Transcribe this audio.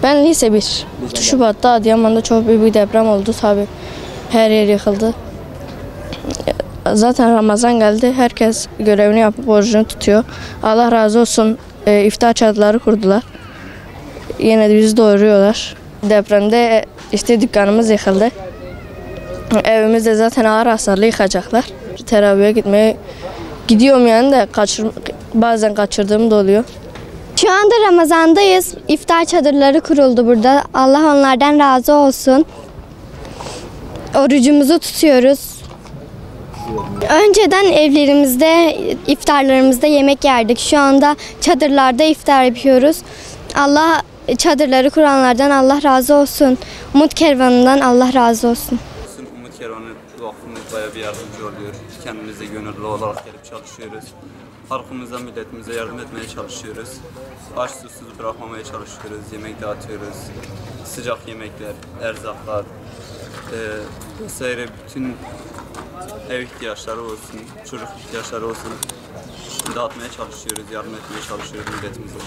Ben lise 1. Şubat'ta Adıyaman'da çok büyük bir deprem oldu tabii. Her yer yıkıldı. Zaten Ramazan geldi. Herkes görevini yapıp orucunu tutuyor. Allah razı olsun. İftar çadırları kurdular. Yine de bizi doyuruyorlar. Depremde işte dükkanımız yıkıldı. Evimizde zaten ağır hasarlı yıkacaklar. Teraviye gitmeye gidiyorum yani de bazen kaçırdığım da oluyor. Şu anda Ramazan'dayız. İftar çadırları kuruldu burada. Allah onlardan razı olsun. Orucumuzu tutuyoruz. Önceden evlerimizde, iftarlarımızda yemek yerdik. Şu anda çadırlarda iftar yapıyoruz. Allah çadırları kuranlardan Allah razı olsun. Umut Kervanı'ndan Allah razı olsun. Umut Kervanı vakfımız bayağı bir yardımcı oluyor. Kendimize gönüllü olarak gelip çalışıyoruz. Halkımıza, milletimize yardım etmeye çalışıyoruz. Aç susuz bırakmamaya çalışıyoruz. Yemek dağıtıyoruz. Sıcak yemekler, erzaklar vesaire bütün ev ihtiyaçları olsun, çocuk ihtiyaçları olsun dağıtmaya çalışıyoruz, yardım etmeye çalışıyoruz milletimize.